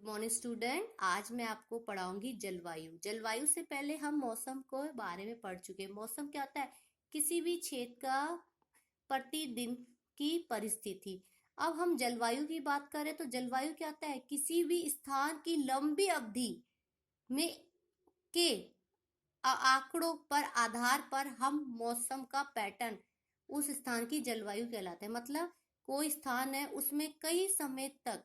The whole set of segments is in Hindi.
मॉर्निंग स्टूडेंट, आज मैं आपको पढ़ाऊंगी जलवायु। जलवायु से पहले हम मौसम को बारे में पढ़ चुके हैं। मौसम क्या होता है? किसी भी क्षेत्र का प्रतिदिन की परिस्थिति। अब हम जलवायु की बात करें तो जलवायु क्या होता है? किसी भी स्थान की लंबी अवधि में के आंकड़ों पर आधार पर हम मौसम का पैटर्न उस स्थान की जलवायु कहलाता है। मतलब कोई स्थान है, उसमें कई समय तक,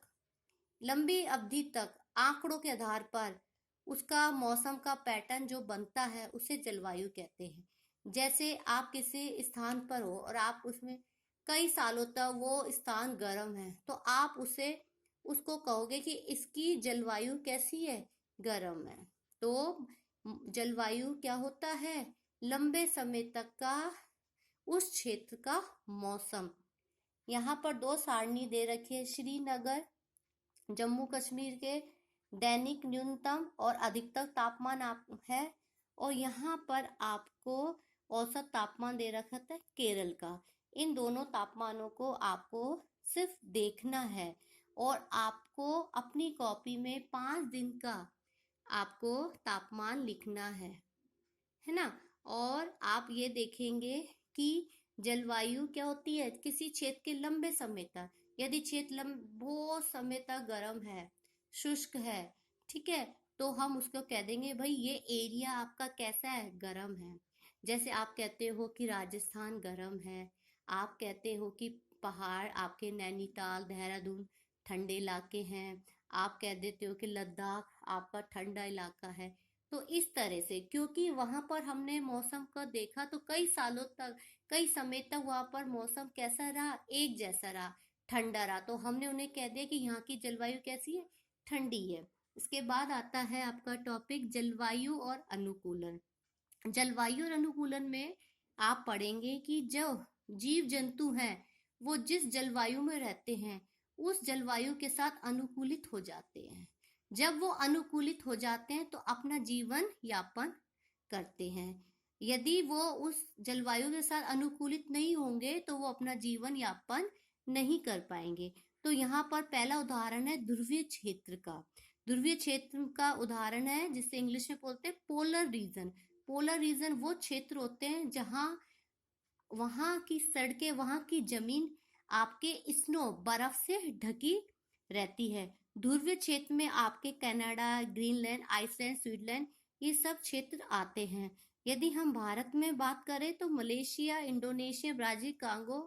लंबी अवधि तक आंकड़ों के आधार पर उसका मौसम का पैटर्न जो बनता है उसे जलवायु कहते हैं। जैसे आप किसी स्थान पर हो और आप उसमें कई सालों तक वो स्थान गर्म है, तो आप उसको कहोगे कि इसकी जलवायु कैसी है? गर्म है। तो जलवायु क्या होता है? लंबे समय तक का उस क्षेत्र का मौसम। यहाँ पर दो सारणी दे रखी है। श्रीनगर जम्मू कश्मीर के दैनिक न्यूनतम और अधिकतम तापमान आप है, और यहाँ पर आपको औसत तापमान दे रखा था केरल का। इन दोनों तापमानों को आपको सिर्फ देखना है और आपको अपनी कॉपी में 5 दिन का आपको तापमान लिखना है ना। और आप ये देखेंगे कि जलवायु क्या होती है? किसी क्षेत्र के लंबे समय तक, यदि क्षेत्र बहुत समय तक गर्म है, शुष्क है, ठीक है, तो हम उसको कह देंगे भाई ये एरिया आपका कैसा है? गर्म है। जैसे आप कहते हो कि राजस्थान गर्म है, आप कहते हो कि पहाड़ आपके नैनीताल देहरादून ठंडे इलाके हैं, आप कह देते हो कि लद्दाख आपका ठंडा इलाका है। तो इस तरह से, क्योंकि वहां पर हमने मौसम को देखा तो कई सालों तक, कई समय तक वहां पर मौसम कैसा रहा? एक जैसा रहा, ठंडा रहा, तो हमने उन्हें कह दिया कि यहाँ की जलवायु कैसी है? ठंडी है। इसके बाद आता है आपका टॉपिक जलवायु और अनुकूलन। जलवायु और अनुकूलन में आप पढ़ेंगे कि जो जीव जंतु हैं वो जिस जलवायु में रहते हैं उस जलवायु के साथ अनुकूलित हो जाते हैं। जब वो अनुकूलित हो जाते हैं तो अपना जीवन यापन करते हैं। यदि वो उस जलवायु के साथ अनुकूलित नहीं होंगे तो वो अपना जीवन यापन नहीं कर पाएंगे। तो यहाँ पर पहला उदाहरण है ध्रुवीय क्षेत्र का। ध्रुवीय क्षेत्र का उदाहरण है जिसे इंग्लिश में बोलते हैं पोलर रीजन। पोलर रीजन वो क्षेत्र होते हैं जहां वहां की सड़कें, वहां की जमीन आपके स्नो बर्फ से ढकी रहती है। ध्रुवीय क्षेत्र में आपके कनाडा, ग्रीनलैंड, आइसलैंड, स्विट्जरलैंड, ये सब क्षेत्र आते हैं। यदि हम भारत में बात करें तो Malaysia, Indonesia, Brazil, Congo,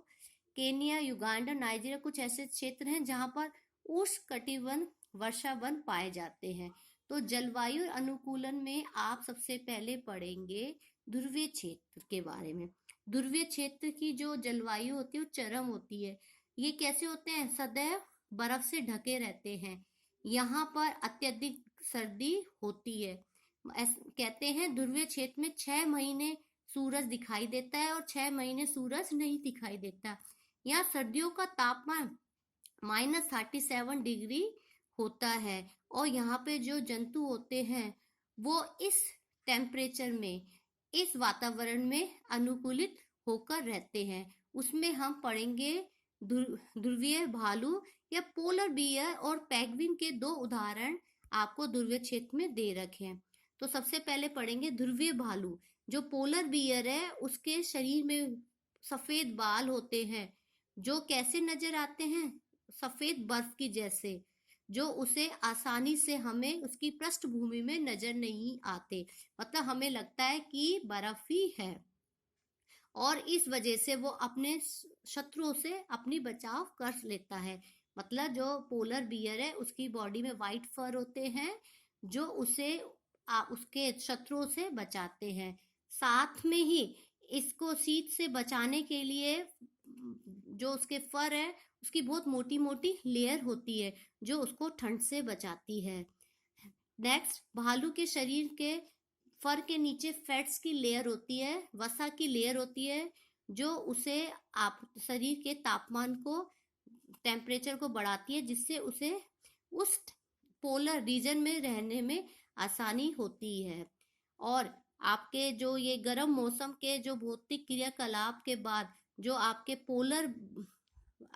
Kenya, Uganda, Nigeria कुछ ऐसे क्षेत्र हैं जहां पर उष्ण कटिबंध वर्षावन पाए जाते हैं। तो जलवायु अनुकूलन में आप सबसे पहले पढ़ेंगे ध्रुवीय क्षेत्र के बारे में। ध्रुवीय क्षेत्र की जो जलवायु होती है वो चरम होती है। ये कैसे होते हैं? सदैव बर्फ से ढके रहते हैं। यहाँ पर अत्यधिक सर्दी होती है। कहते हैं ध्रुवीय क्षेत्र में 6 महीने सूरज दिखाई देता है और 6 महीने सूरज नहीं दिखाई देता। यहाँ सर्दियों का तापमान -37 डिग्री होता है और यहाँ पे जो जंतु होते हैं वो इस टेम्परेचर में, इस वातावरण में अनुकूलित होकर रहते हैं। उसमें हम पढ़ेंगे ध्रुवीय भालू या पोलर बियर और पेंगुइन के दो उदाहरण आपको ध्रुवीय क्षेत्र में दे रखे हैं। तो सबसे पहले पढ़ेंगे ध्रुवीय भालू। जो पोलर बियर है उसके शरीर में सफेद बाल होते हैं जो कैसे नजर आते हैं? सफेद बर्फ की जैसे, जो उसे आसानी से हमें उसकी पृष्ठभूमि में नजर नहीं आते। मतलब हमें लगता है कि बर्फ ही है, और इस वजह से वो अपने शत्रुओं से अपनी बचाव कर लेता है। मतलब जो पोलर बियर है उसकी बॉडी में व्हाइट फर होते हैं जो उसे उसके शत्रुओं से बचाते हैं। साथ में ही इसको शीत से बचाने के लिए जो उसके फर है उसकी बहुत मोटी मोटी लेयर होती है जो उसको ठंड से बचाती है। नेक्स्ट, भालू के शरीर के फर के नीचे फैट्स की लेयर होती है, वसा की लेयर होती है जो उसे आप शरीर के तापमान को, टेम्परेचर को बढ़ाती है, जिससे उसे उस पोलर रीजन में रहने में आसानी होती है। और आपके जो ये गर्म मौसम के जो भौतिक क्रियाकलाप के बाद जो आपके पोलर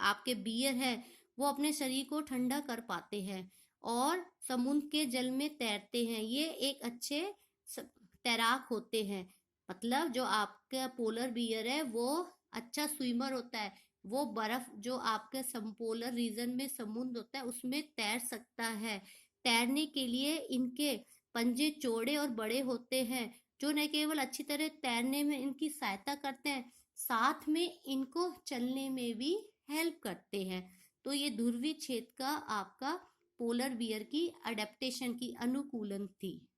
आपके बियर है वो अपने शरीर को ठंडा कर पाते हैं और समुद्र के जल में तैरते हैं। ये एक अच्छे तैराक होते हैं। मतलब जो आपका पोलर बियर है वो अच्छा स्विमर होता है। वो बर्फ जो आपके पोलर रीजन में समुद्र होता है उसमें तैर सकता है। तैरने के लिए इनके पंजे चौड़े और बड़े होते हैं, जो न केवल अच्छी तरह तैरने में इनकी सहायता करते हैं, साथ में इनको चलने में भी हेल्प करते हैं। तो ये ध्रुवीय क्षेत्र का आपका पोलर बियर की अडेप्टेशन की अनुकूलन थी।